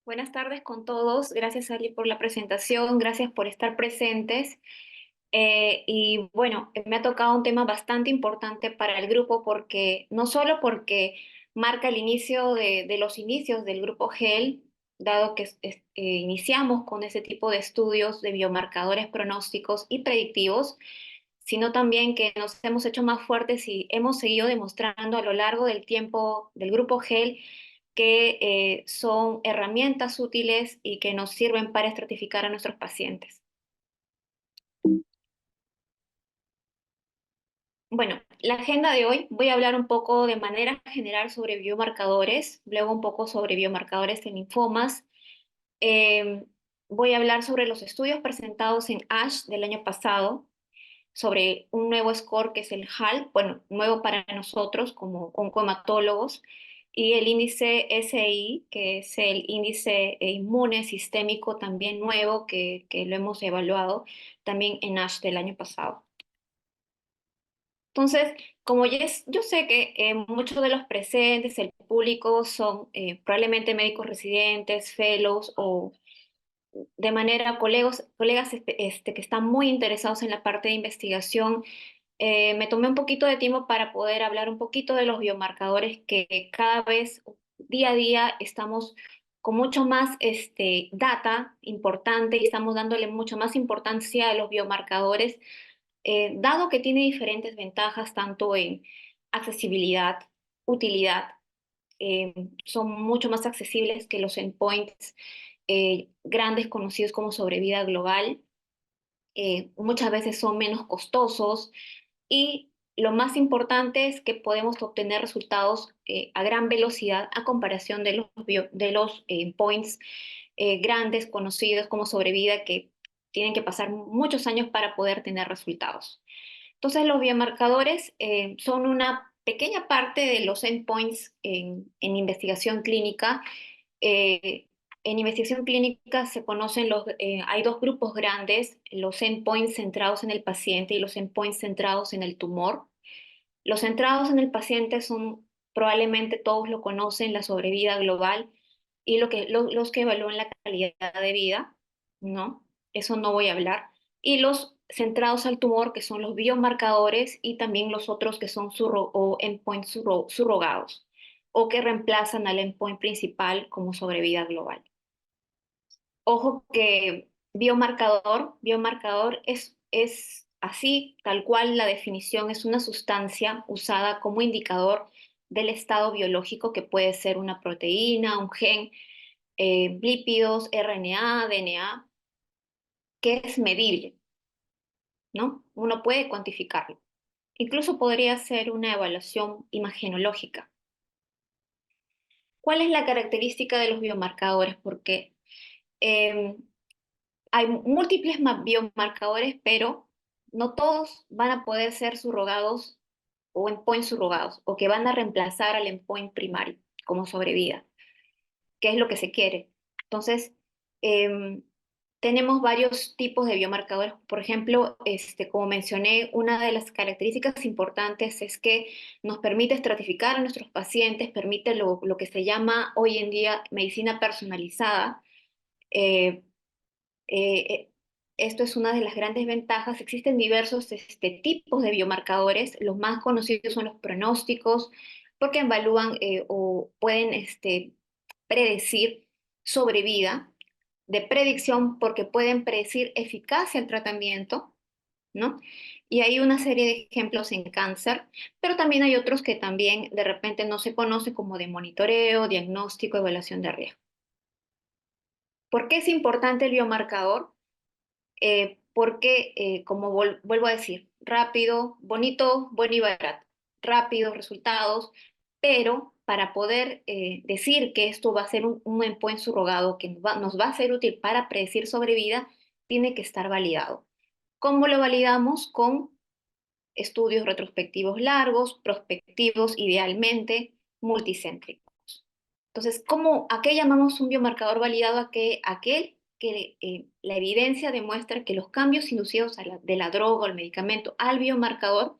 Buenas tardes con todos. Gracias, Ali, por la presentación. Gracias por estar presentes. Y bueno, me ha tocado un tema bastante importante para el grupo porque no solo porque marca el inicio de los inicios del grupo GEL, dado que iniciamos con ese tipo de estudios de biomarcadores pronósticos y predictivos, sino también que nos hemos hecho más fuertes y hemos seguido demostrando a lo largo del tiempo del grupo GEL que son herramientas útiles y que nos sirven para estratificar a nuestros pacientes. Bueno, la agenda de hoy voy a hablar un poco de manera general sobre biomarcadores, luego un poco sobre biomarcadores de linfomas. Eh, Voy a hablar sobre los estudios presentados en ASH del año pasado, sobre un nuevo score que es el HAL, bueno, nuevo para nosotros como oncohematólogos, y el índice SI, que es el índice inmune sistémico también nuevo, que lo hemos evaluado también en ASH del año pasado. Entonces, como yo sé que muchos de los presentes, el público, son probablemente médicos residentes, fellows o de manera colegas que están muy interesados en la parte de investigación. Me tomé un poquito de tiempo para poder hablar un poquito de los biomarcadores que cada vez, día a día, estamos con mucho más data importante y estamos dándole mucho más importancia a los biomarcadores, dado que tiene diferentes ventajas tanto en accesibilidad, utilidad, son mucho más accesibles que los endpoints grandes conocidos como sobrevida global. Muchas veces son menos costosos y lo más importante es que podemos obtener resultados a gran velocidad a comparación de los points grandes conocidos como sobrevida que tienen que pasar muchos años para poder tener resultados. Entonces, los biomarcadores son una pequeña parte de los endpoints en investigación clínica. Eh, en investigación clínica se conocen hay dos grupos grandes, los endpoints centrados en el paciente y los endpoints centrados en el tumor. Los centrados en el paciente son, probablemente todos lo conocen, la sobrevida global y los que evalúan la calidad de vida, ¿no? Eso no voy a hablar. Y los centrados al tumor, que son los biomarcadores, y también los otros que son o endpoints surrogados, o que reemplazan al endpoint principal como sobrevida global. Ojo que biomarcador es así, tal cual la definición, es una sustancia usada como indicador del estado biológico que puede ser una proteína, un gen, lípidos, RNA, DNA, que es medible, ¿no? Uno puede cuantificarlo. Incluso podría ser una evaluación imagenológica. ¿Cuál es la característica de los biomarcadores? Porque eh, hay múltiples biomarcadores, pero no todos van a poder ser subrogados o endpoints subrogados, o que van a reemplazar al endpoint primario como sobrevida, que es lo que se quiere. Entonces, em, tenemos varios tipos de biomarcadores. Por ejemplo, como mencioné, una de las características importantes es que nos permite estratificar a nuestros pacientes, permite lo que se llama hoy en día medicina personalizada. Eh, eh, eh, Esto es una de las grandes ventajas. Existen diversos tipos de biomarcadores. Los más conocidos son los pronósticos, porque evalúan o pueden predecir sobrevida, de predicción, porque pueden predecir eficacia al tratamiento, ¿no? Y hay una serie de ejemplos en cáncer, pero también hay otros que también de repente no se conocen como de monitoreo, diagnóstico, evaluación de riesgo. ¿Por qué es importante el biomarcador? Porque, como vuelvo a decir, rápido, bonito, bueno y barato, rápidos resultados, pero para poder decir que esto va a ser un endpoint surrogado que nos va a ser útil para predecir sobrevida, tiene que estar validado. ¿Cómo lo validamos? Con estudios retrospectivos largos, prospectivos, idealmente multicéntricos. Entonces, ¿a qué llamamos un biomarcador validado? Aquel que la evidencia demuestra que los cambios inducidos de la droga o el medicamento al biomarcador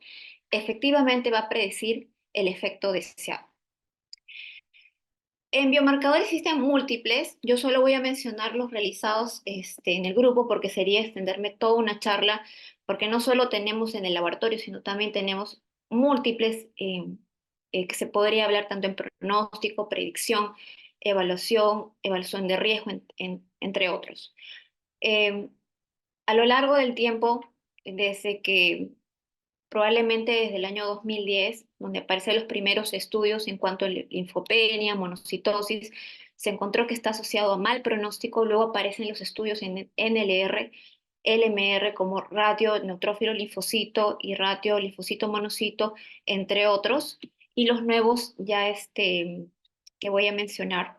efectivamente va a predecir el efecto deseado. En biomarcadores existen múltiples, yo solo voy a mencionar los realizados en el grupo porque sería extenderme toda una charla, porque no solo tenemos en el laboratorio, sino también tenemos múltiples que se podría hablar tanto en pronóstico, predicción, evaluación de riesgo, entre otros. Eh, a lo largo del tiempo, desde que probablemente desde el año 2010, donde aparecen los primeros estudios en cuanto a linfopenia, monocitosis, se encontró que está asociado a mal pronóstico, luego aparecen los estudios en NLR, LMR como ratio neutrófilo linfocito y ratio linfocito monocito, entre otros, y los nuevos ya que voy a mencionar.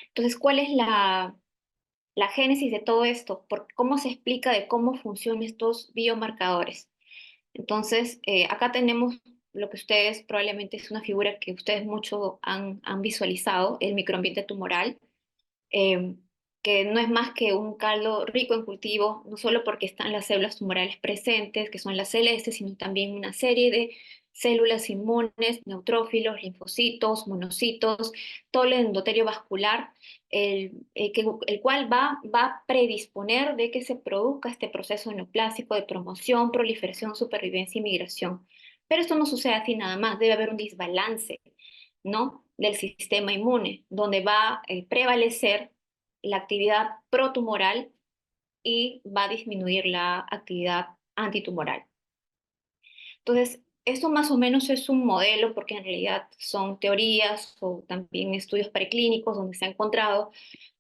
Entonces, ¿cuál es la génesis de todo esto? ¿Cómo se explica de cómo funcionan estos biomarcadores? Entonces, acá tenemos lo que ustedes probablemente es una figura que ustedes mucho han visualizado, el microambiente tumoral, eh, que no es más que un caldo rico en cultivo, no solo porque están las células tumorales presentes, que son las celestes, sino también una serie de células inmunes, neutrófilos, linfocitos, monocitos, todo el endotelio vascular, el cual va a predisponer de que se produzca este proceso neoplásico de promoción, proliferación, supervivencia y migración. Pero esto no sucede así nada más, debe haber un desbalance, ¿no? Del sistema inmune, donde va a prevalecer la actividad protumoral y va a disminuir la actividad antitumoral. Entonces, esto más o menos es un modelo, porque en realidad son teorías o también estudios preclínicos donde se ha encontrado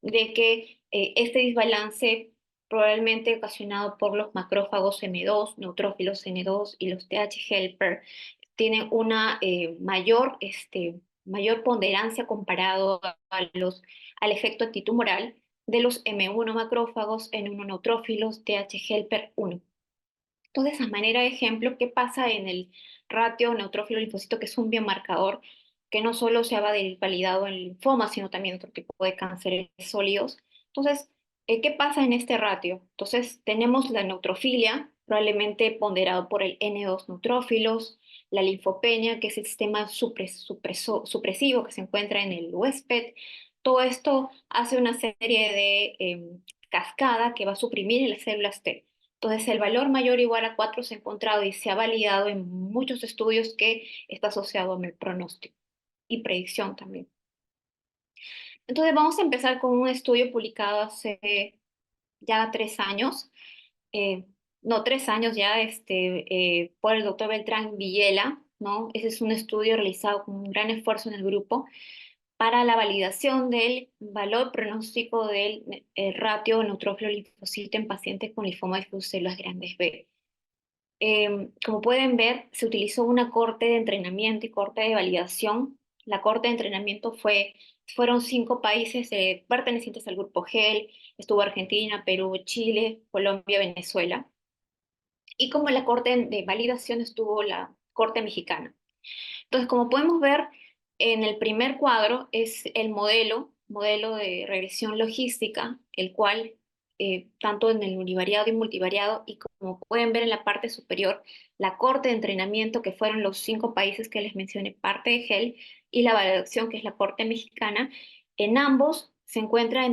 de que este desbalance probablemente ocasionado por los macrófagos M2, neutrófilos N2 y los TH helper, tiene una mayor ponderancia comparado al efecto antitumoral de los M1 macrófagos, N1 neutrófilos, TH helper 1. Entonces, a manera de ejemplo, ¿qué pasa en el ratio neutrófilo linfocito, que es un biomarcador que no solo se ha validado en linfoma, sino también otro tipo de cánceres sólidos? Entonces, ¿qué pasa en este ratio? Entonces, tenemos la neutrofilia, probablemente ponderado por el N2 neutrófilos, la linfopenia, que es el sistema supresivo que se encuentra en el huésped. Todo esto hace una serie de cascada que va a suprimir en las células T. Entonces, el valor mayor o igual a 4 se ha encontrado y se ha validado en muchos estudios que está asociado a el pronóstico y predicción también. Entonces, vamos a empezar con un estudio publicado hace ya 3 años, eh, no, 3 años ya, por el doctor Beltrán Villela, ¿no? Ese es un estudio realizado con un gran esfuerzo en el grupo para la validación del valor pronóstico del ratio neutrófilo linfocito en pacientes con linfoma de células grandes B. Como pueden ver, se utilizó una corte de entrenamiento y corte de validación. La corte de entrenamiento fueron 5 países pertenecientes al grupo GEL, estuvo Argentina, Perú, Chile, Colombia, Venezuela. Y como la corte de validación estuvo la corte mexicana. Entonces, como podemos ver, en el primer cuadro es el modelo de regresión logística, el cual, tanto en el univariado y multivariado, y como pueden ver en la parte superior, la corte de entrenamiento, que fueron los 5 países que les mencioné, parte de GEL, y la validación, que es la corte mexicana, en ambos se encuentra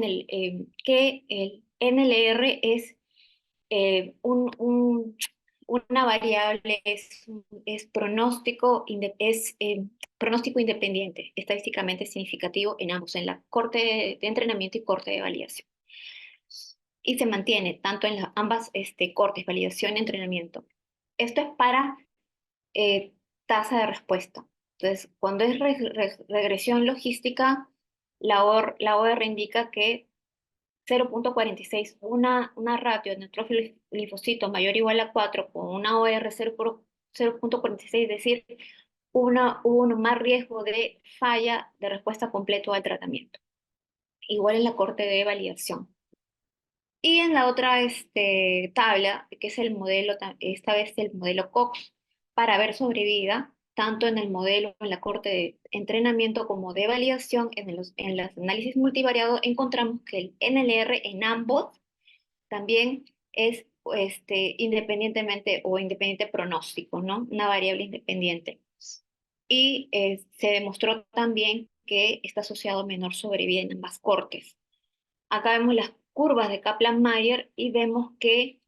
que el NLR es una variable, es pronóstico independiente, estadísticamente significativo en ambos, en la corte de entrenamiento y corte de validación. Y se mantiene tanto en ambas cortes, validación y entrenamiento. Esto es para eh, tasa de respuesta. Entonces, cuando es regresión logística, la OR indica que 0,46, una ratio de neutrófilo linfocito mayor o igual a 4 con una OR 0,46, es decir, hubo un más riesgo de falla de respuesta completo al tratamiento. Igual en la corte de validación. Y en la otra tabla, que es el modelo, esta vez el modelo Cox, para ver sobrevida, tanto en el modelo, en la corte de entrenamiento como de validación, en los análisis multivariados, encontramos que el NLR en ambos también es independientemente o independiente pronóstico, ¿no? Una variable independiente. Y se demostró también que está asociado a menor sobrevida en ambas cortes. Acá vemos las curvas de Kaplan-Meier y vemos que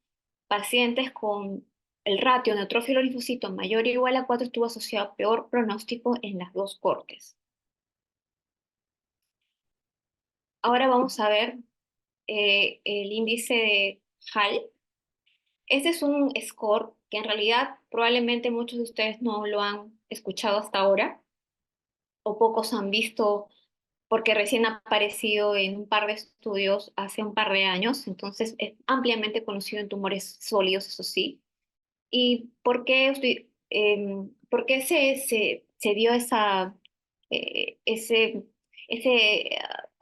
pacientes con el ratio neutrófilo-linfocito mayor o igual a 4 estuvo asociado a peor pronóstico en las dos cortes. Ahora vamos a ver el índice de HAL. Este es un score que en realidad probablemente muchos de ustedes no lo han escuchado hasta ahora o pocos han visto porque recién ha aparecido en un par de estudios hace un par de años, entonces es ampliamente conocido en tumores sólidos, eso sí. ¿Y por qué se dio eh, ese,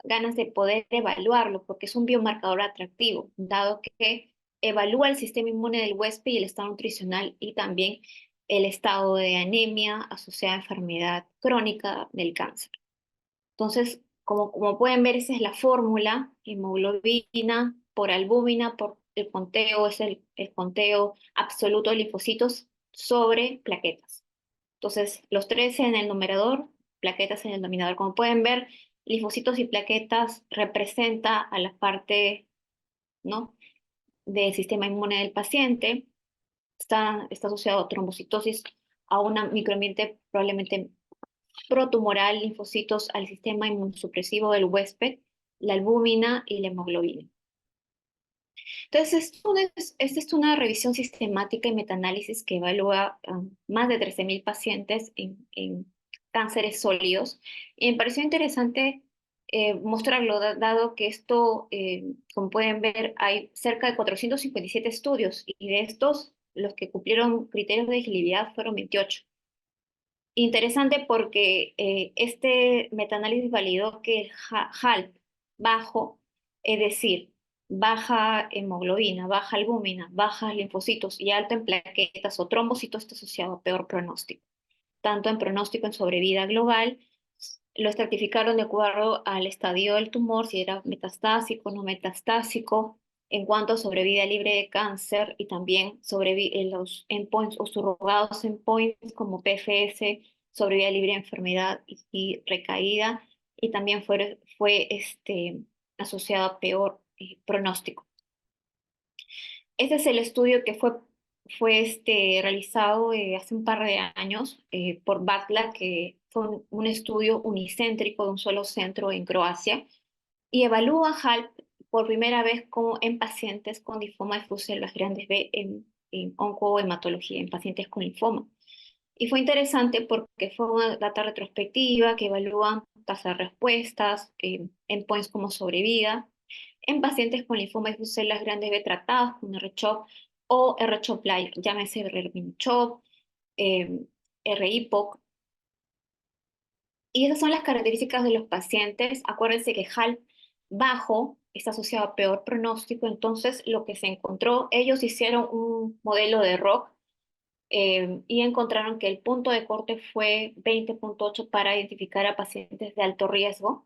ganas de poder evaluarlo? Porque es un biomarcador atractivo, dado que evalúa el sistema inmune del huésped y el estado nutricional y también el estado de anemia asociada a enfermedad crónica del cáncer. Entonces, como pueden ver, esa es la fórmula: hemoglobina por albúmina por el conteo, es el conteo absoluto de linfocitos sobre plaquetas. Entonces, los tres en el numerador, plaquetas en el denominador. Como pueden ver, linfocitos y plaquetas representa a la parte, ¿no?, del sistema inmune del paciente. Está asociado a trombocitosis, a un microambiente probablemente protumoral, linfocitos al sistema inmunosupresivo del huésped, la albúmina y la hemoglobina. Entonces, esta es una revisión sistemática y metaanálisis que evalúa más de 13.000 pacientes en cánceres sólidos. Y me pareció interesante mostrarlo, dado que esto, como pueden ver, hay cerca de 457 estudios y de estos, los que cumplieron criterios de elegibilidad fueron 28. Interesante porque este metaanálisis validó que el HALP bajo, es decir, baja hemoglobina, baja albúmina, bajas linfocitos y alto en plaquetas o trombocitos, está asociado a peor pronóstico. Tanto en pronóstico en sobrevida global, lo estratificaron de acuerdo al estadio del tumor, si era metastásico o no metastásico, en cuanto a sobrevida libre de cáncer y también los endpoints o surrogados endpoints como PFS, sobrevida libre de enfermedad y recaída, y también fue asociado a peor pronóstico. Este es el estudio que fue realizado hace un par de años por Batla, que fue un estudio unicéntrico de un solo centro en Croacia, y evalúa HALP por primera vez como en pacientes con linfoma de células grandes B en oncohematología, en pacientes con linfoma. Y fue interesante porque fue una data retrospectiva que evalúa tasa de respuestas, endpoints como sobrevida, en pacientes con linfoma de células grandes B tratados con R-CHOP o R-CHOP-like, llámese R-CHOP, R-IPOC. Y esas son las características de los pacientes. Acuérdense que HALP bajo está asociado a peor pronóstico, entonces lo que se encontró, ellos hicieron un modelo de ROC y encontraron que el punto de corte fue 20.8 para identificar a pacientes de alto riesgo.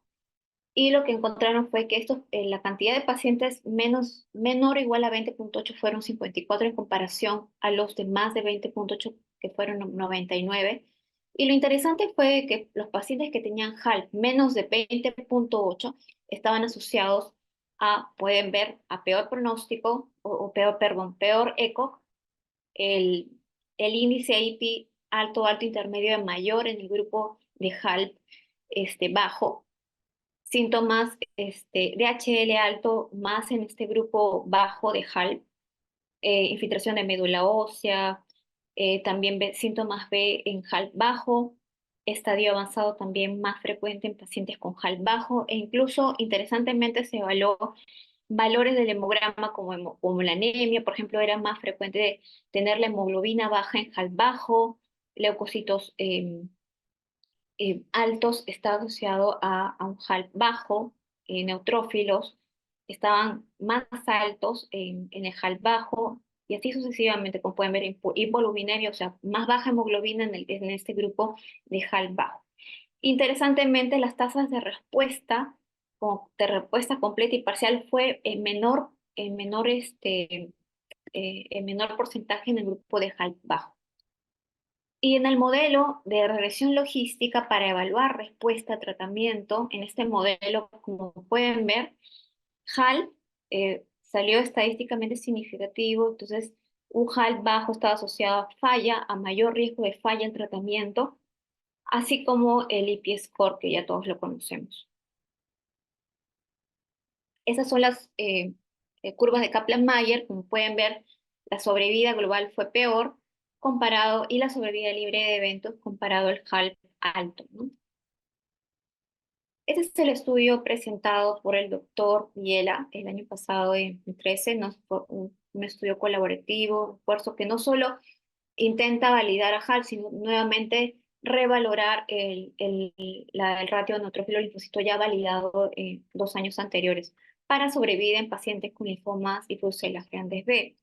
Y lo que encontraron fue que la cantidad de pacientes menor o igual a 20.8 fueron 54 en comparación a los de más de 20.8 que fueron 99. Y lo interesante fue que los pacientes que tenían HALP menos de 20.8 estaban asociados pueden ver, a peor pronóstico o peor, perdón, peor ECO, el, el índice IP alto, alto, intermedio de mayor en el grupo de HALP bajo, síntomas de HL alto más en este grupo bajo de HALP, infiltración de médula ósea, también síntomas B en HALP bajo, estadio avanzado también más frecuente en pacientes con HALP bajo, e incluso interesantemente se evaluó valores del hemograma como la anemia, por ejemplo, era más frecuente tener la hemoglobina baja en HALP bajo, leucocitos altos está asociado a un HALP bajo, neutrófilos estaban más altos en el HALP bajo, y así sucesivamente, como pueden ver, hipoluminemia, o sea, más baja hemoglobina en este grupo de HALP bajo. Interesantemente, las tasas de respuesta completa y parcial fue en menor porcentaje en el grupo de HALP bajo. Y en el modelo de regresión logística para evaluar respuesta a tratamiento, en este modelo, como pueden ver, HAL salió estadísticamente significativo, entonces un HAL bajo estaba asociado a falla, a mayor riesgo de falla en tratamiento, así como el IP score, que ya todos lo conocemos. Esas son las curvas de Kaplan-Meier. Como pueden ver, la sobrevida global fue peor comparado y la sobrevida libre de eventos comparado al HAL alto, ¿no? Este es el estudio presentado por el doctor Viela el año pasado en 13, ¿no? Fue un estudio colaborativo, un esfuerzo que no solo intenta validar a HAL, sino nuevamente revalorar el ratio de neutrófilo linfocito ya validado 2 años anteriores para sobrevivir en pacientes con linfomas y brucelas grandes B.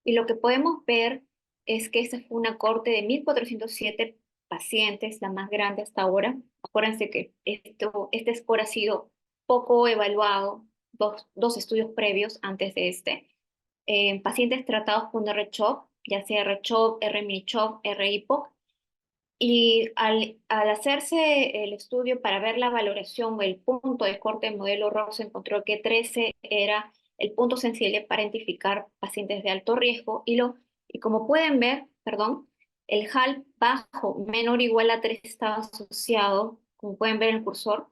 Y lo que podemos ver es que esta fue una corte de 1.407 pacientes, la más grande hasta ahora. Acuérdense que este score ha sido poco evaluado, dos estudios previos antes de este, pacientes tratados con R-CHOP, ya sea R-CHOP, R-miniCHOP, R-IPOC, y al hacerse el estudio para ver la valoración o el punto de corte del modelo ROC, se encontró que 13 era el punto sensible para identificar pacientes de alto riesgo y como pueden ver, perdón, el HAL bajo menor o igual a 3 estaba asociado, como pueden ver en el cursor,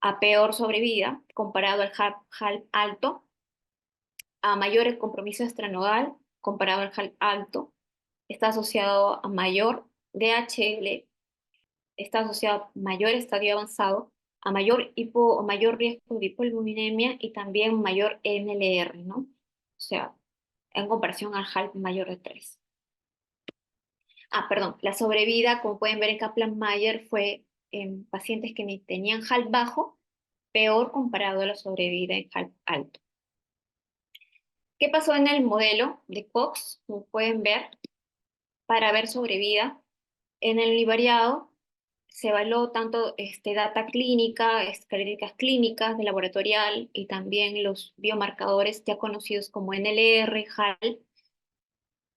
a peor sobrevida comparado al HAL alto, a mayor compromiso extranodal comparado al HAL alto, está asociado a mayor DHL, está asociado a mayor estadio avanzado, a mayor hipo o mayor riesgo de hipolipominemia y también mayor NLR, ¿no? O sea, en comparación al HAL mayor de 3. Ah, perdón, la sobrevida, como pueden ver en Kaplan-Meier, fue en pacientes que ni tenían HAL bajo, peor comparado a la sobrevida en HAL alto. ¿Qué pasó en el modelo de Cox? Como pueden ver, para ver sobrevida, en el univariado se evaluó tanto data clínica, características clínicas de laboratorial y también los biomarcadores ya conocidos como NLR, HAL,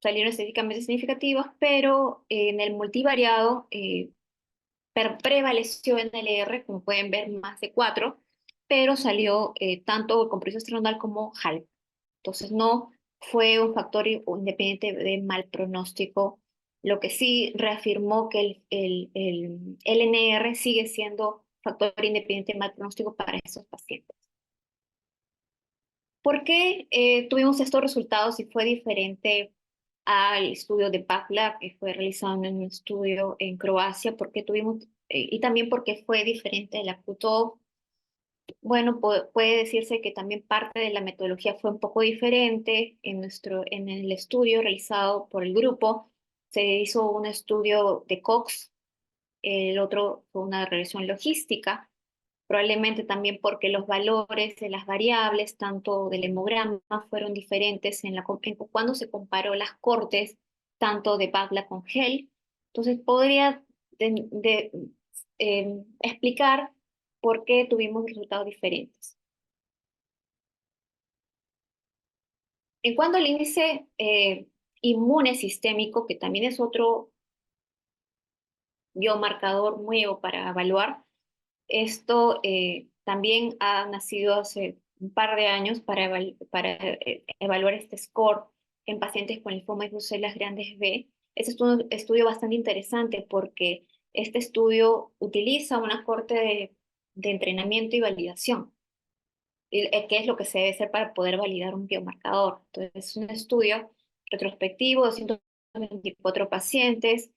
salieron estadísticamente significativos, pero en el multivariado prevaleció NLR, como pueden ver, más de 4, pero salió tanto el compromiso esternal como HAL. Entonces no fue un factor independiente de mal pronóstico, lo que sí reafirmó que el LNR sigue siendo factor independiente de mal pronóstico para esos pacientes. ¿Por qué tuvimos estos resultados y fue diferente al estudio de PACLA que fue realizado en un estudio en Croacia? ¿Por qué tuvimos, y también porque fue diferente de la QTOF? Bueno, puede decirse que también parte de la metodología fue un poco diferente. En el estudio realizado por el grupo se hizo un estudio de Cox, el otro fue una regresión logística, probablemente también porque los valores de las variables, tanto del hemograma, fueron diferentes cuando se comparó las cortes, tanto de Bagla con Gel. Entonces podría explicar por qué tuvimos resultados diferentes. En cuanto al índice inmune sistémico, que también es otro biomarcador nuevo para evaluar, esto también ha nacido hace un par de años para evaluar este score en pacientes con linfoma y brucelas grandes B. Es un estudio bastante interesante porque este estudio utiliza una corte de entrenamiento y validación, que es lo que se debe hacer para poder validar un biomarcador. Entonces, es un estudio retrospectivo de 124 pacientes.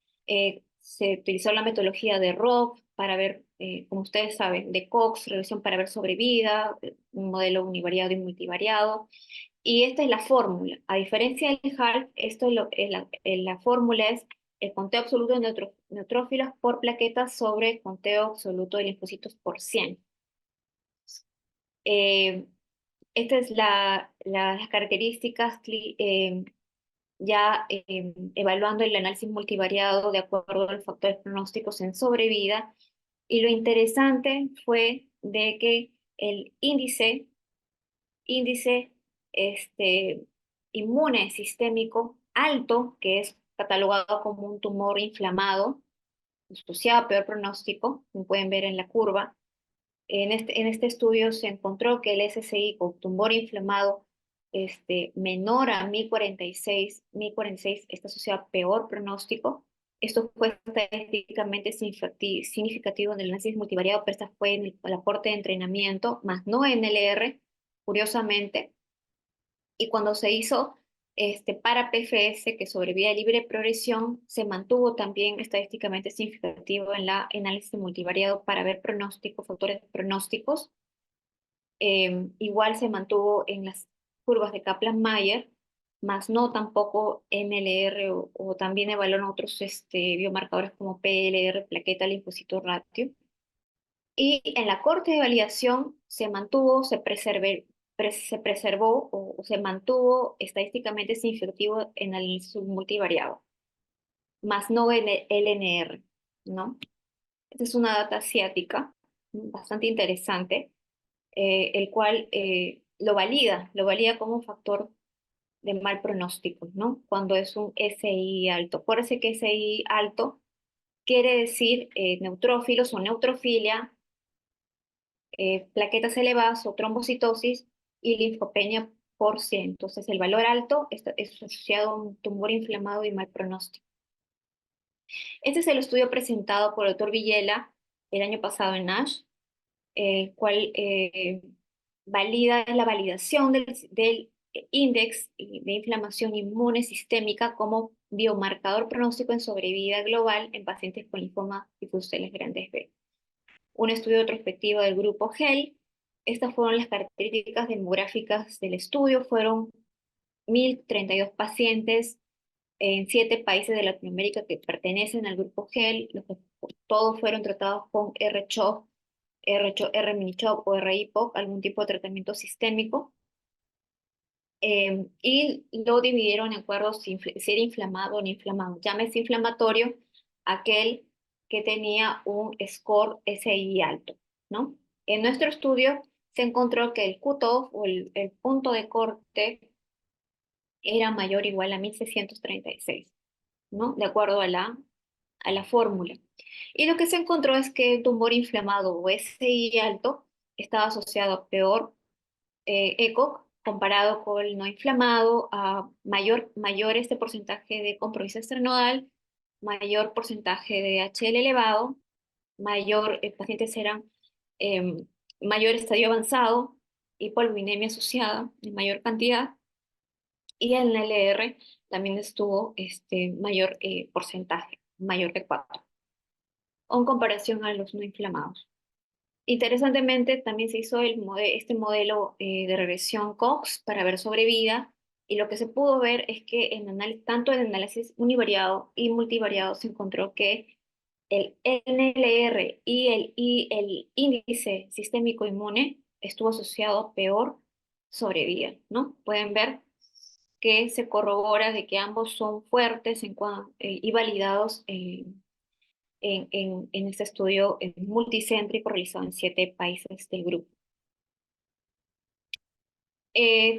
Se utilizó la metodología de ROC para ver, como ustedes saben, de Cox, revisión para ver sobrevida, un modelo univariado y multivariado. Y esta es la fórmula. A diferencia del HALF, la fórmula es el conteo absoluto de neutrófilos por plaquetas sobre el conteo absoluto de linfocitos por 100. Eh, Estas es las características ya evaluando el análisis multivariado de acuerdo a los factores pronósticos en sobrevida. Y lo interesante fue de que el índice este, inmune sistémico alto, que es catalogado como un tumor inflamado, asociado a peor pronóstico, como pueden ver en la curva. En este estudio se encontró que el SSI con tumor inflamado menor a 1046 está asociado a peor pronóstico. Esto fue estadísticamente significativo en el análisis multivariado, pero esta fue en el aporte de entrenamiento, más no en LR, curiosamente. Y cuando se hizo para PFS, que sobrevía a libre progresión, se mantuvo también estadísticamente significativo en la análisis multivariado para ver pronósticos, factores pronósticos. Igual se mantuvo en las curvas de Kaplan-Meier, más no tampoco NLR o también evaluaron otros biomarcadores como PLR, plaqueta, linfocito ratio. Y en la corte de validación se mantuvo, se preservó o se mantuvo estadísticamente significativo en el submultivariado, más no en el LNR, ¿no? Esta es una data asiática, bastante interesante, el cual lo valida como un factor de mal pronóstico, ¿no? Cuando es un SI alto. Acuérdense que SI alto quiere decir neutrófilos o neutrofilia, plaquetas elevadas o trombocitosis y linfopenia por 100. Entonces, el valor alto es asociado a un tumor inflamado y mal pronóstico. Este es el estudio presentado por el doctor Villela el año pasado en NASH, cual valida la validación del índice de inflamación inmune sistémica como biomarcador pronóstico en sobrevida global en pacientes con linfoma difuso de las grandes B. Un estudio retrospectivo del grupo GEL. Estas fueron las características demográficas del estudio. Fueron 1.032 pacientes en 7 países de Latinoamérica que pertenecen al grupo GEL. Todos fueron tratados con R-CHOP, R-miniCHOP o R-IPOC, algún tipo de tratamiento sistémico. Y lo dividieron en acuerdo si era inflamado o no inflamado. Llámese inflamatorio aquel que tenía un score SI alto, ¿no? En nuestro estudio se encontró que el cutoff o el punto de corte era mayor o igual a 1.636, ¿no? De acuerdo a la fórmula. Y lo que se encontró es que el tumor inflamado o SI alto estaba asociado a peor ECOG comparado con el no inflamado, a mayor este porcentaje de compromiso extranodal, mayor porcentaje de HL elevado, pacientes eran eh, mayor estadio avanzado, hipoliminemia asociada en mayor cantidad, y en el LR también estuvo mayor porcentaje, mayor de 4, en comparación a los no inflamados. Interesantemente, también se hizo este modelo de regresión Cox para ver sobrevida, y lo que se pudo ver es que tanto en análisis univariado y multivariado se encontró que el NLR y el índice sistémico inmune estuvo asociado a peor sobrevida, ¿no? Pueden ver que se corrobora de que ambos son fuertes y validados en este estudio multicéntrico realizado en 7 países del grupo.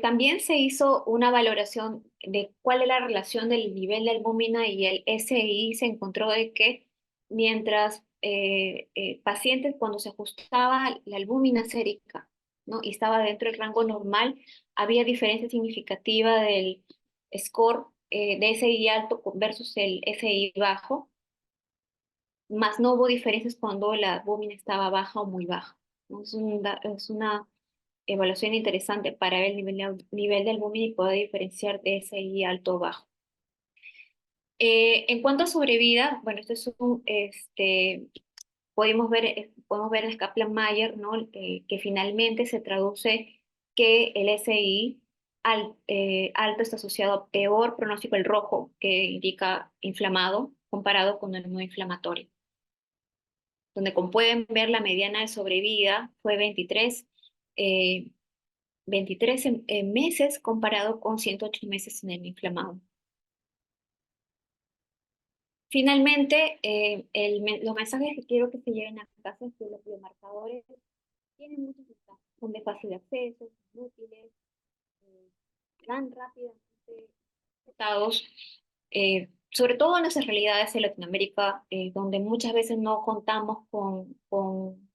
También se hizo una valoración de cuál es la relación del nivel de albúmina y el SI. Se encontró de que mientras pacientes, cuando se ajustaba la albúmina sérica, ¿no? Y estaba dentro del rango normal, había diferencia significativa del score de SI alto versus el SI bajo, más no hubo diferencias cuando la albúmina estaba baja o muy baja, ¿no? Es una evaluación interesante para ver el nivel de albúmina y poder diferenciar de SI alto o bajo. En cuanto a sobrevida, bueno, esto es podemos ver en Kaplan-Meier, ¿no? Que finalmente se traduce que el SI alto está asociado a peor pronóstico, el rojo, que indica inflamado, comparado con el no inflamatorio, donde como pueden ver la mediana de sobrevida fue 23 meses comparado con 108 meses en el inflamado. Finalmente, los mensajes que quiero que se lleven a casa es que los biomarcadores tienen muchas ventajas. Son de fácil acceso, son útiles, dan rápidamente resultados, sobre todo en nuestras realidades en Latinoamérica, donde muchas veces no contamos con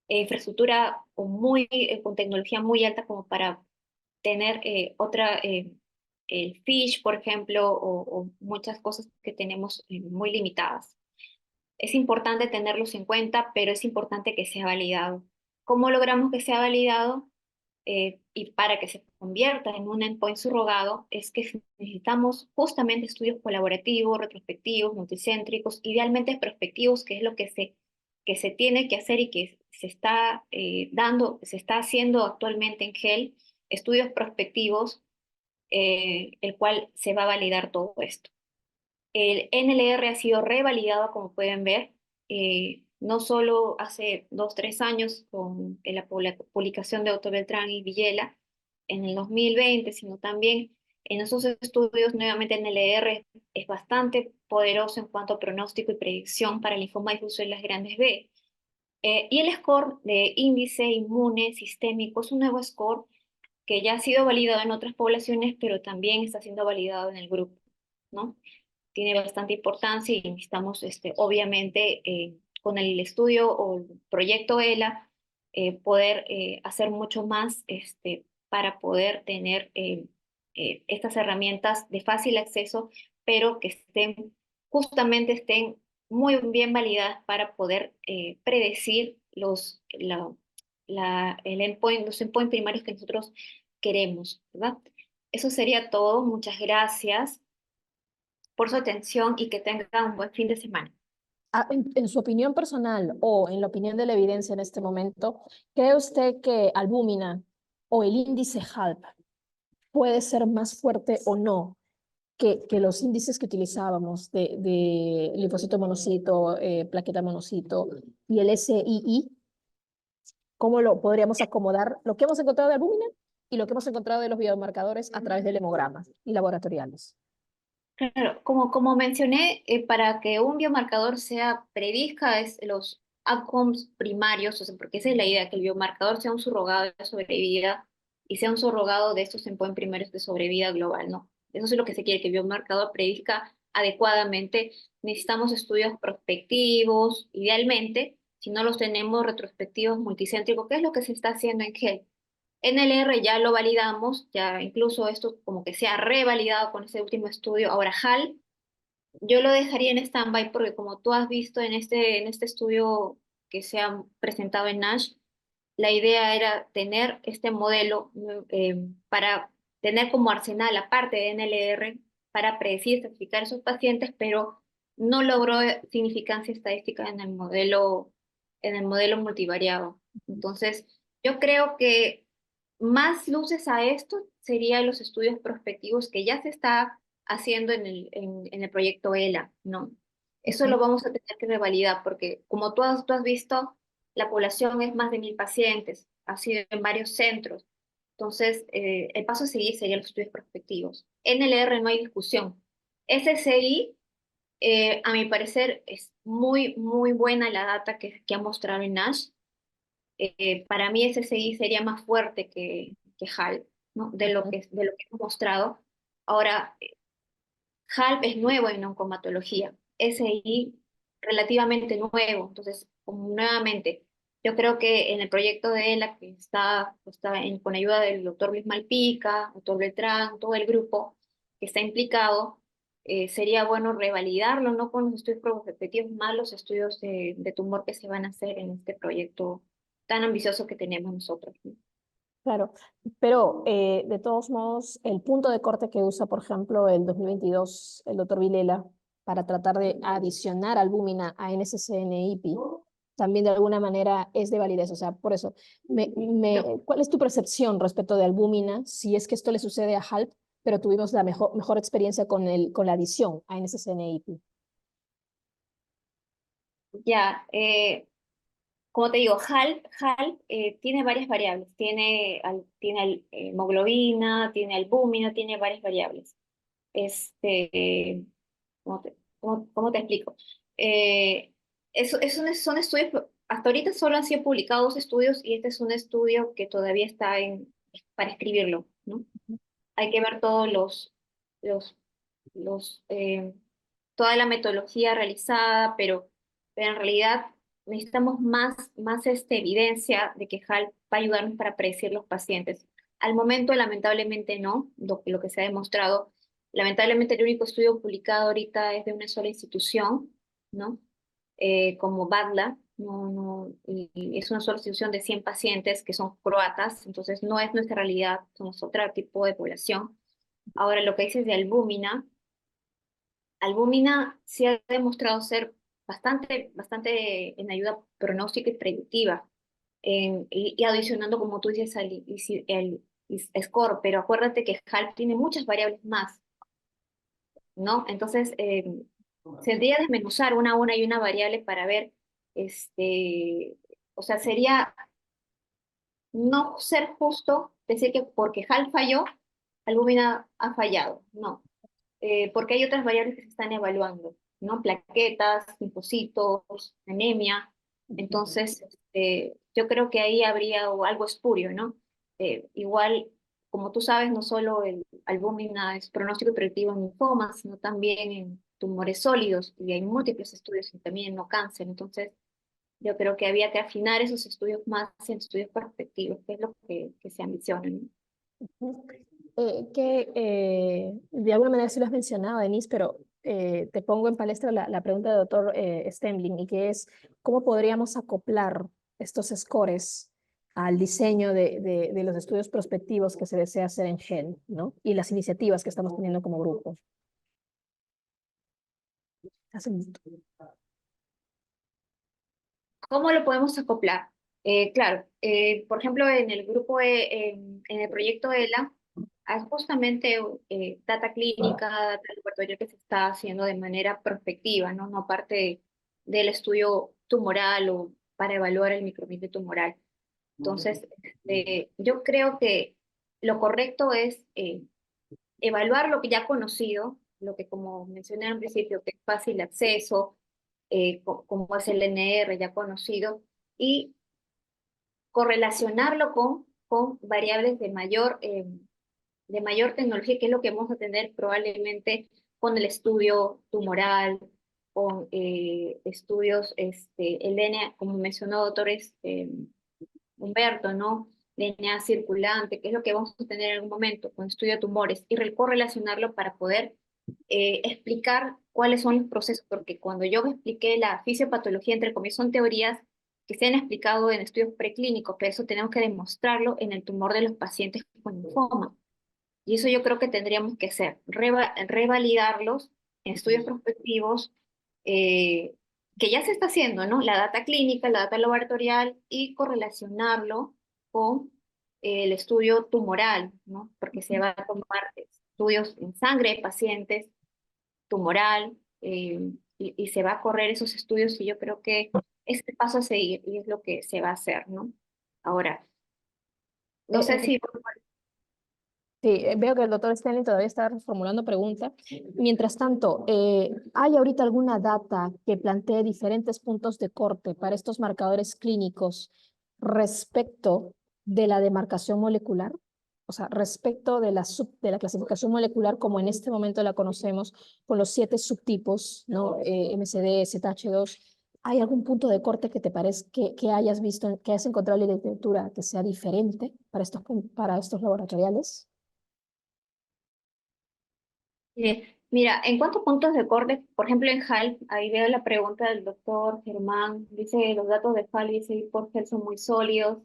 infraestructura o con tecnología muy alta como para tener el fish, por ejemplo, o muchas cosas que tenemos muy limitadas. Es importante tenerlos en cuenta, pero es importante que sea validado. ¿Cómo logramos que sea validado? Y para que se convierta en un endpoint surrogado, es que necesitamos justamente estudios colaborativos, retrospectivos, multicéntricos, idealmente prospectivos, que es lo que se tiene que hacer y que se está se está haciendo actualmente en GEL, estudios prospectivos, el cual se va a validar todo esto. El NLR ha sido revalidado, como pueden ver, no solo hace 2, 3 años con la publicación de Otto Beltrán y Villela en el 2020, sino también en esos estudios, nuevamente NLR es bastante poderoso en cuanto a pronóstico y predicción para el linfoma difuso de las grandes B. Y el score de índice inmune sistémico es un nuevo score que ya ha sido validado en otras poblaciones, pero también está siendo validado en el grupo, ¿no? Tiene bastante importancia y necesitamos, obviamente, con el estudio o el proyecto ELA, poder hacer mucho más para poder tener estas herramientas de fácil acceso, pero que estén muy bien validadas para poder predecir los endpoints primarios que nosotros queremos, ¿verdad? Eso sería todo. Muchas gracias por su atención y que tengan un buen fin de semana. En su opinión personal o en la opinión de la evidencia en este momento, ¿cree usted que albúmina o el índice HALP puede ser más fuerte o no que los índices que utilizábamos de linfocito monocito, plaqueta monocito y el SII? ¿Cómo lo podríamos acomodar lo que hemos encontrado de albúmina y lo que hemos encontrado de los biomarcadores a través del hemograma y laboratoriales? Claro, como mencioné, para que un biomarcador predizca los outcomes primarios, o sea, porque esa es la idea, que el biomarcador sea un surrogado de sobrevida y sea un surrogado de estos endpoints primarios de sobrevida global, ¿no? Eso es lo que se quiere, que el biomarcador predizca adecuadamente. Necesitamos estudios prospectivos, idealmente, si no los tenemos retrospectivos multicéntricos, que es lo que se está haciendo en GEL. NLR ya lo validamos, ya incluso esto como que se ha revalidado con este último estudio. Ahora HAL, yo lo dejaría en stand-by porque como tú has visto en este estudio que se ha presentado en NASH, la idea era tener este modelo para tener como arsenal, aparte de NLR, para predecir, certificar a esos pacientes, pero no logró significancia estadística en el modelo multivariado. Entonces, yo creo que más luces a esto serían los estudios prospectivos que ya se está haciendo en el proyecto ELA, ¿no? Eso lo vamos a tener que revalidar porque, como tú has visto, la población es más de 1.000 pacientes, ha sido en varios centros. Entonces, el paso a seguir serían los estudios prospectivos. NLR no hay discusión. SSI, a mi parecer, es muy, muy buena la data que ha mostrado en NASH. Para mí SSI sería más fuerte que HALP, ¿no? De lo que hemos mostrado. Ahora, HALP es nuevo en oncomatología, SI relativamente nuevo, entonces, como nuevamente, yo creo que en el proyecto de ELA, que con ayuda del doctor Luis Malpica, doctor Beltrán, todo el grupo que está implicado, sería bueno revalidarlo, no con los estudios prospectivos, más los estudios de tumor que se van a hacer en este proyecto tan ambicioso que tenemos nosotros, ¿no? Claro, pero de todos modos, el punto de corte que usa, por ejemplo, el 2022, el doctor Vilela, para tratar de adicionar albúmina a NSCN-IPI, también de alguna manera es de validez. O sea, por eso, ¿cuál es tu percepción respecto de albúmina si es que esto le sucede a HALP, pero tuvimos la mejor experiencia con la adición a NSCN-IPI? Ya, como te digo, HALP tiene varias variables. Tiene hemoglobina, tiene albúmina, tiene varias variables. ¿Cómo cómo te explico? Eh, son estudios, hasta ahorita solo han sido publicados 2 estudios y este es un estudio que todavía está para escribirlo, ¿no? Hay que ver todos los los, toda la metodología realizada, pero en realidad necesitamos más evidencia de que HALP va a ayudarnos para predecir los pacientes. Al momento, lamentablemente no, lo que se ha demostrado. Lamentablemente el único estudio publicado ahorita es de una sola institución, ¿no? Como BADLA, y es una sola institución de 100 pacientes que son croatas, entonces no es nuestra realidad, somos otro tipo de población. Ahora, lo que dices de albúmina sí ha demostrado ser bastante en ayuda pronóstica y predictiva, y adicionando, como tú dices, el score, pero acuérdate que HALP tiene muchas variables más, ¿no? Entonces, se tendría que desmenuzar una a una y una variable para ver, o sea, sería no ser justo decir que porque HALP falló, albúmina ha fallado, no, porque hay otras variables que se están evaluando, ¿no? Plaquetas, linfocitos, anemia. Entonces, yo creo que ahí habría algo espurio, ¿no? Igual, como tú sabes, no solo el albúmina es pronóstico y predictivo en linfomas, sino también en tumores sólidos, y hay múltiples estudios y también en no cáncer. Entonces, yo creo que había que afinar esos estudios más en estudios prospectivos, que es lo que se ambiciona, ¿no? Ujú. De alguna manera sí lo has mencionado, Denise, pero te pongo en palestra la pregunta del doctor Stembling, y que es, ¿cómo podríamos acoplar estos scores al diseño de los estudios prospectivos que se desea hacer en GEL, ¿no? Y las iniciativas que estamos teniendo como grupo? Hace un minuto. ¿Cómo lo podemos acoplar? Claro, por ejemplo, en el grupo, en el proyecto ELA, hay justamente data clínica, data laboratorio que se está haciendo de manera prospectiva, ¿no? No parte del estudio tumoral o para evaluar el microambiente tumoral. Entonces, yo creo que lo correcto es evaluar lo que ya conocido, lo que como mencioné al principio, que es fácil de acceso, como es el NR ya conocido, y correlacionarlo con variables de mayor tecnología, que es lo que vamos a tener probablemente con el estudio tumoral, con estudios, el DNA, como mencionó doctores Humberto, ¿no? DNA circulante, que es lo que vamos a tener en algún momento con estudio de tumores, y correlacionarlo para poder explicar cuáles son los procesos, porque cuando yo me expliqué la fisiopatología, entre comillas, son teorías que se han explicado en estudios preclínicos, pero eso tenemos que demostrarlo en el tumor de los pacientes con linfoma. Y eso yo creo que tendríamos que hacer, revalidarlos en estudios prospectivos, eh, que ya se está haciendo, ¿no? La data clínica, la data laboratorial, y correlacionarlo con el estudio tumoral, ¿no? Porque se va a tomar estudios en sangre de pacientes, tumoral, y se va a correr esos estudios, y yo creo que este paso a seguir y es lo que se va a hacer, ¿no? Ahora, no Eh, sé eh, si... Sí, veo que el doctor Stanley todavía está reformulando pregunta. Mientras tanto, ¿hay ahorita alguna data que plantee diferentes puntos de corte para estos marcadores clínicos respecto de la demarcación molecular? O sea, respecto de la clasificación molecular como en este momento la conocemos, con los 7 subtipos, ¿no? MCD, ZH2. ¿Hay algún punto de corte que te parezca que hayas visto, que hayas encontrado en la literatura que sea diferente para estos laboratoriales? Mira, en cuanto a puntos de corte, por ejemplo en HAL, ahí veo la pregunta del doctor Germán, dice los datos de HAL, dice por GEL son muy sólidos.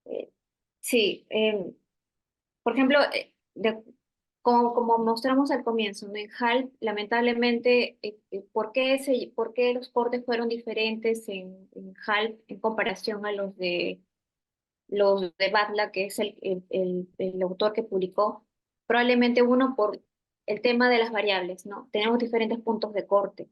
Eh, sí, por ejemplo, como mostramos al comienzo, ¿no? En HAL, lamentablemente, ¿por qué los cortes fueron diferentes en HAL en comparación a los de Batla, que es el autor que publicó? Probablemente uno por el tema de las variables, ¿no? Tenemos diferentes puntos de corte.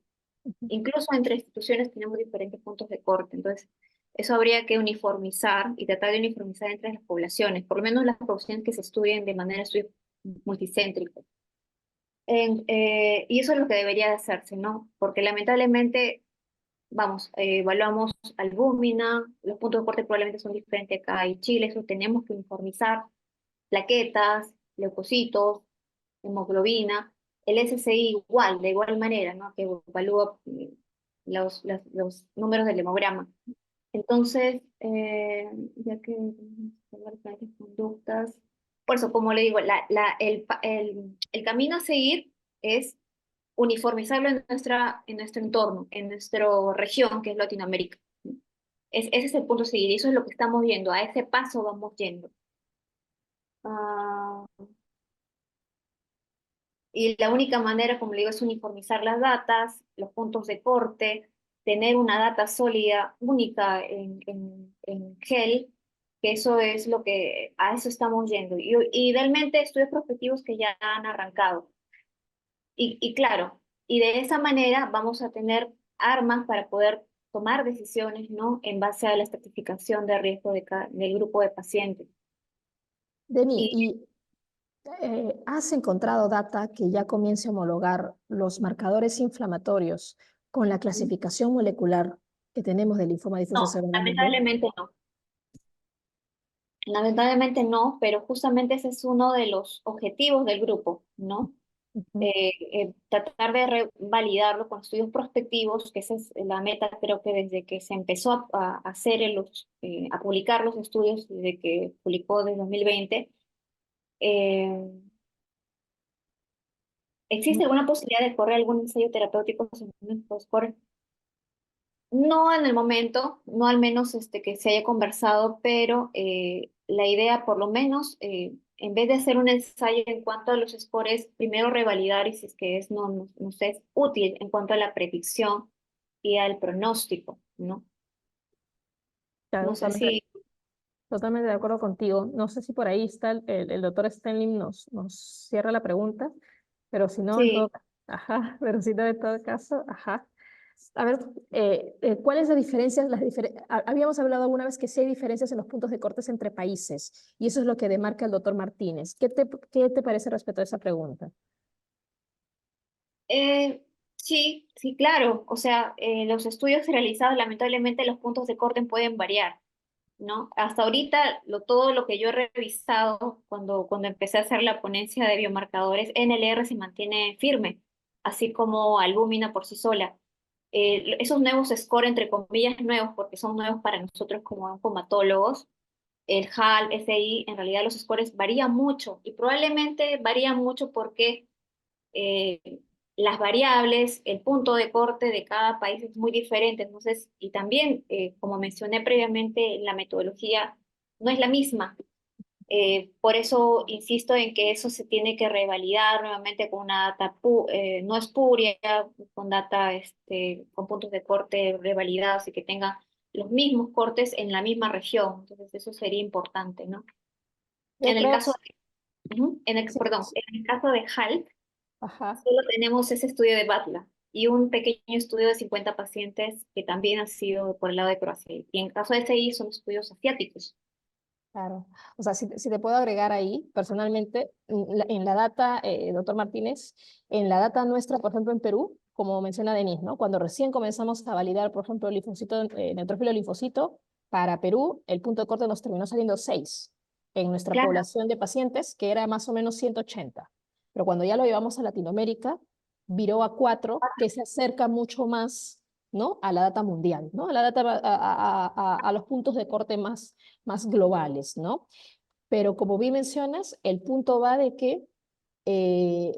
Incluso entre instituciones tenemos diferentes puntos de corte. Entonces, eso habría que uniformizar y tratar de uniformizar entre las poblaciones, por lo menos las poblaciones que se estudien de manera estudio multicéntrico. Y eso es lo que debería de hacerse, ¿no? Porque lamentablemente, vamos, evaluamos albúmina, los puntos de corte probablemente son diferentes acá en Chile, eso tenemos que uniformizar plaquetas, leucocitos, hemoglobina, el SSI igual, de igual manera, ¿no? Que evalúa los números del hemograma. Entonces, ya que las conductas, por eso, como le digo, el camino a seguir es uniformizarlo en nuestro entorno, en nuestra región, que es Latinoamérica. Ese es el punto a seguir, y eso es lo que estamos viendo, a ese paso vamos yendo. Ah, y la única manera, como le digo, es uniformizar las datas, los puntos de corte, tener una data sólida, única en GEL, que eso es lo que, a eso estamos yendo. Y idealmente estudios prospectivos que ya han arrancado. Y claro, y de esa manera vamos a tener armas para poder tomar decisiones, ¿no? En base a la estratificación de riesgo del grupo de pacientes. Deni, Y ¿y has encontrado data que ya comience a homologar los marcadores inflamatorios con la clasificación molecular que tenemos del linfoma difuso no, cerebral B? lamentablemente no. Lamentablemente no, pero justamente ese es uno de los objetivos del grupo, ¿no? Ujú. Tratar de validarlo con estudios prospectivos, que esa es la meta, creo que desde que se empezó a hacer a publicar los estudios, desde que publicó desde 2020, eh, ¿existe alguna posibilidad de correr algún ensayo terapéutico en post-core? No en el momento, no al menos que se haya conversado, pero la idea, por lo menos, en vez de hacer un ensayo en cuanto a los scores, primero revalidar y si es que nos es útil en cuanto a la predicción y al pronóstico, ¿no? Claro, No sé si, totalmente de acuerdo contigo. No sé si por ahí está el doctor Stenling nos cierra la pregunta, pero si no, en todo, sí. ajá, pero si no, en todo caso, ajá. A ver, ¿cuál es la diferencia? Habíamos hablado alguna vez que sí hay diferencias en los puntos de cortes entre países, y eso es lo que demarca el doctor Martínez. ¿Qué te parece respecto a esa pregunta? Sí, sí, claro. O sea, los estudios realizados, lamentablemente, los puntos de corte pueden variar. ¿No? Hasta ahorita, todo lo que yo he revisado cuando empecé a hacer la ponencia de biomarcadores, NLR se mantiene firme, así como albúmina por sí sola. Esos nuevos score, entre comillas, nuevos, porque son nuevos para nosotros como oncomatólogos, el HAL, SI, en realidad los scores varían mucho y probablemente varían mucho porque eh, las variables, el punto de corte de cada país es muy diferente, entonces, y también, como mencioné previamente, la metodología no es la misma. Por eso insisto en que eso se tiene que revalidar nuevamente con una data no espuria, con data con puntos de corte revalidados y que tenga los mismos cortes en la misma región. Entonces eso sería importante, ¿no? Yo En el creo, caso ujú, sí, perdón, sí, en el caso de HALT, ajá. solo tenemos ese estudio de BATLA y un pequeño estudio de 50 pacientes que también ha sido por el lado de Croacia. Y en caso de SI son estudios asiáticos. Claro. O sea, si te puedo agregar ahí, personalmente, en la data, doctor Martínez, en la data nuestra, por ejemplo, en Perú, como menciona Denise, ¿no? Cuando recién comenzamos a validar, por ejemplo, el linfocito, neutrófilo linfocito, para Perú, el punto de corte nos terminó saliendo 6 en nuestra Claro, población de pacientes, que era más o menos 180. Pero cuando ya lo llevamos a Latinoamérica, viró a 4, que se acerca mucho más, ¿no? A la data mundial, ¿no? A la data, a los puntos de corte más globales, ¿no? Pero como bien mencionas, el punto va de que eh,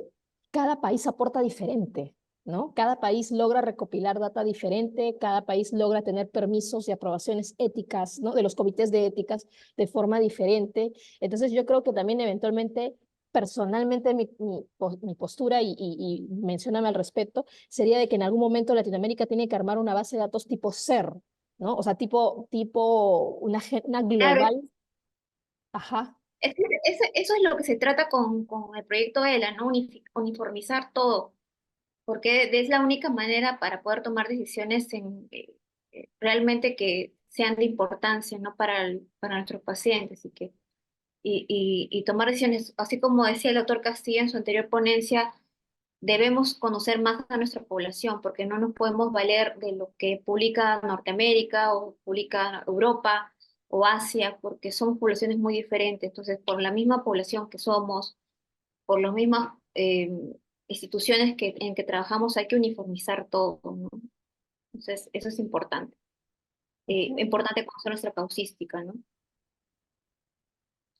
cada país aporta diferente, ¿no? Cada país logra recopilar data diferente, cada país logra tener permisos y aprobaciones éticas, ¿no? De los comités de éticas de forma diferente. Entonces yo creo que también eventualmente, personalmente, mi postura, y mencióname al respecto, sería de que en algún momento Latinoamérica tiene que armar una base de datos tipo SER, ¿no? O sea, tipo una claro. global. Ajá, Eso es lo que se trata con el proyecto ELA, ¿no? Uniformizar todo, porque es la única manera para poder tomar decisiones realmente que sean de importancia, ¿no? Para nuestros pacientes y tomar decisiones, así como decía el doctor Castilla en su anterior ponencia, debemos conocer más a nuestra población, porque no nos podemos valer de lo que publica Norteamérica o publica Europa. o Asia, porque somos poblaciones muy diferentes. Entonces, por la misma población que somos, por las mismas instituciones en que trabajamos, hay que uniformizar todo, ¿no? Entonces, eso es importante. Ujú. Importante conocer nuestra causística, ¿no?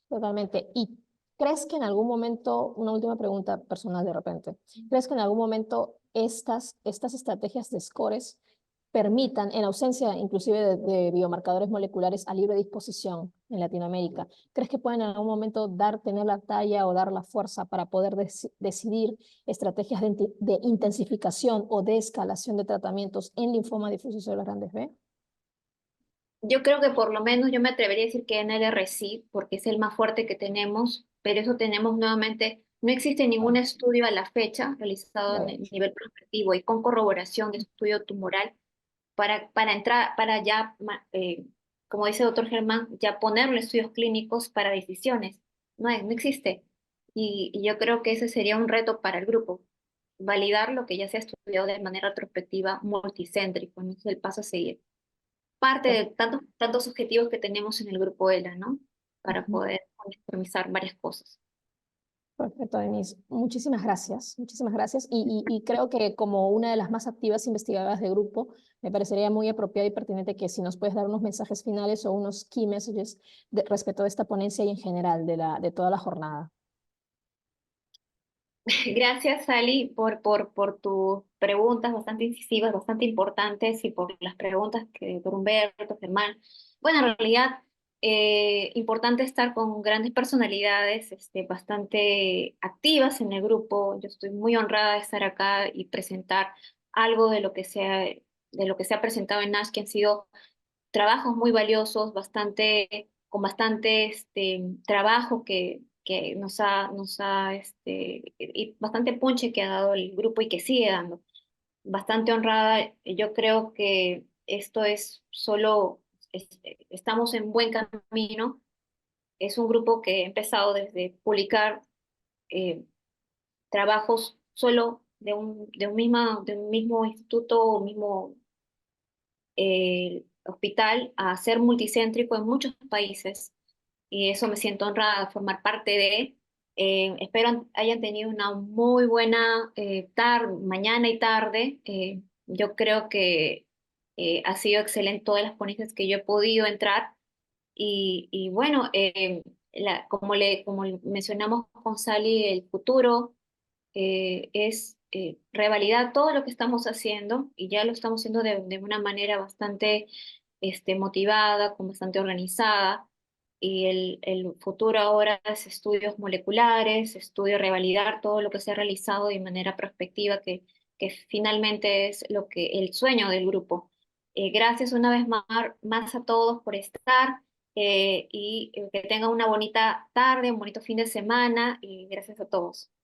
Totalmente. ¿Y crees que en algún momento, una última pregunta personal de repente, crees que en algún momento estas estrategias de scores permitan, en ausencia inclusive de biomarcadores moleculares a libre disposición en Latinoamérica, crees que pueden en algún momento tener la talla o dar la fuerza para poder decidir estrategias de intensificación o de escalación de tratamientos en linfoma difuso celular grandes B? Yo creo que por lo menos yo me atrevería a decir que NLR sí, porque es el más fuerte que tenemos, pero eso tenemos nuevamente, no existe ningún Claro, estudio a la fecha realizado de en el hecho. nivel prospectivo y con corroboración de estudio tumoral para entrar, para ya, como dice el doctor Germán, ya ponerle estudios clínicos para decisiones. No existe. Y yo creo que ese sería un reto para el grupo, validar lo que ya se ha estudiado de manera retrospectiva multicéntrico, ¿no? Es el paso a seguir. Parte de tantos objetivos que tenemos en el grupo ELA, ¿no? Para Ujú. poder uniformizar varias cosas. Perfecto, Denise. Muchísimas gracias, muchísimas gracias. Y creo que como una de las más activas investigadoras de grupo, me parecería muy apropiado y pertinente que si nos puedes dar unos mensajes finales o unos key messages respecto de esta ponencia y en general de toda la jornada. Gracias, Sally, por tus preguntas bastante incisivas, bastante importantes y por las preguntas que por Humberto, Germán. Bueno, en realidad, importante estar con grandes personalidades, bastante activas en el grupo. Yo estoy muy honrada de estar acá y presentar algo de lo que se ha presentado en NASH, que han sido trabajos muy valiosos, con bastante trabajo que y bastante punche que ha dado el grupo y que sigue dando. Bastante honrada, yo creo que esto es solo, estamos en buen camino. Es un grupo que ha empezado desde publicar eh, trabajos solo de un mismo instituto o mismo hospital a ser multicéntrico en muchos países y eso me siento honrada de formar parte de. Espero hayan tenido una muy buena mañana y tarde. Yo creo que ha sido excelente todas las ponencias que yo he podido entrar y bueno, como mencionamos con Sally, el futuro es revalidar todo lo que estamos haciendo y ya lo estamos haciendo de una manera bastante motivada, con bastante organizada. Y el futuro ahora es estudios moleculares, estudio revalidar todo lo que se ha realizado de manera prospectiva, que finalmente es lo que el sueño del grupo. Gracias una vez más a todos por estar y que tengan una bonita tarde, un bonito fin de semana y gracias a todos.